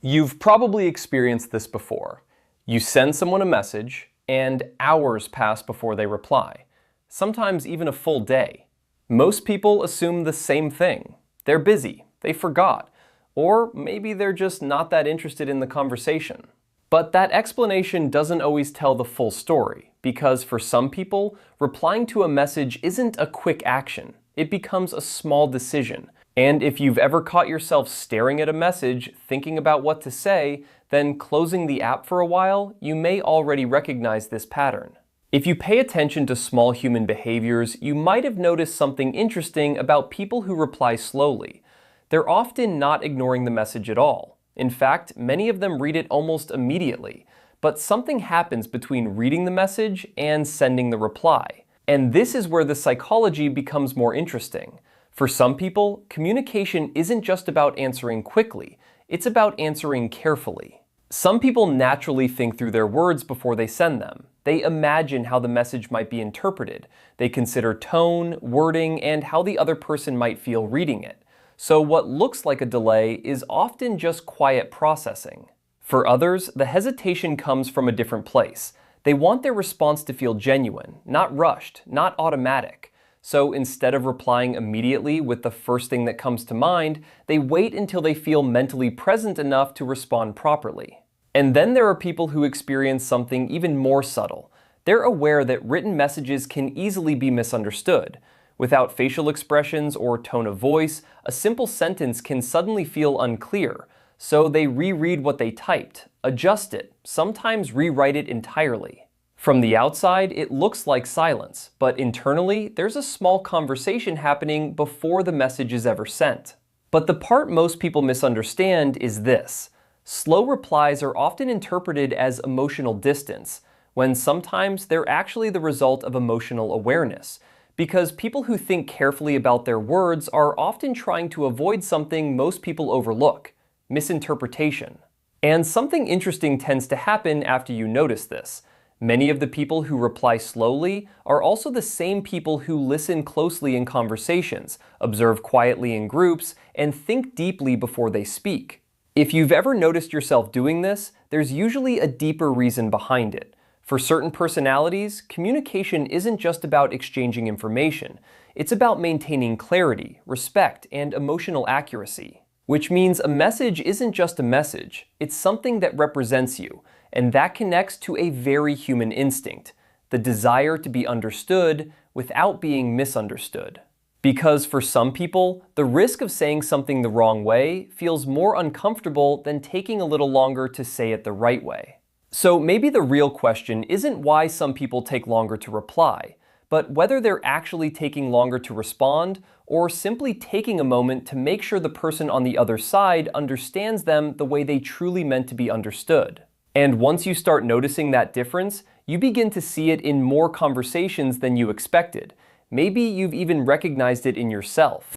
You've probably experienced this before. You send someone a message, and hours pass before they reply, sometimes even a full day. Most people assume the same thing. They're busy, they forgot, or maybe they're just not that interested in the conversation. But that explanation doesn't always tell the full story, because for some people, replying to a message isn't a quick action. It becomes a small decision. And if you've ever caught yourself staring at a message, thinking about what to say, then closing the app for a while, you may already recognize this pattern. If you pay attention to small human behaviors, you might have noticed something interesting about people who reply slowly. They're often not ignoring the message at all. In fact, many of them read it almost immediately. But something happens between reading the message and sending the reply. And this is where the psychology becomes more interesting. For some people, communication isn't just about answering quickly, it's about answering carefully. Some people naturally think through their words before they send them. They imagine how the message might be interpreted. They consider tone, wording, and how the other person might feel reading it. So what looks like a delay is often just quiet processing. For others, the hesitation comes from a different place. They want their response to feel genuine, not rushed, not automatic. So instead of replying immediately with the first thing that comes to mind, they wait until they feel mentally present enough to respond properly. And then there are people who experience something even more subtle. They're aware that written messages can easily be misunderstood. Without facial expressions or tone of voice, a simple sentence can suddenly feel unclear. So they reread what they typed, adjust it, sometimes rewrite it entirely. From the outside, it looks like silence, but internally, there's a small conversation happening before the message is ever sent. But the part most people misunderstand is this. Slow replies are often interpreted as emotional distance, when sometimes they're actually the result of emotional awareness, because people who think carefully about their words are often trying to avoid something most people overlook: misinterpretation. And something interesting tends to happen after you notice this. Many of the people who reply slowly are also the same people who listen closely in conversations, observe quietly in groups, and think deeply before they speak. If you've ever noticed yourself doing this, there's usually a deeper reason behind it. For certain personalities, communication isn't just about exchanging information. It's about maintaining clarity, respect, and emotional accuracy. Which means a message isn't just a message, it's something that represents you. And that connects to a very human instinct, the desire to be understood without being misunderstood. Because for some people, the risk of saying something the wrong way feels more uncomfortable than taking a little longer to say it the right way. So maybe the real question isn't why some people take longer to reply, but whether they're actually taking longer to respond or simply taking a moment to make sure the person on the other side understands them the way they truly meant to be understood. And once you start noticing that difference, you begin to see it in more conversations than you expected. Maybe you've even recognized it in yourself.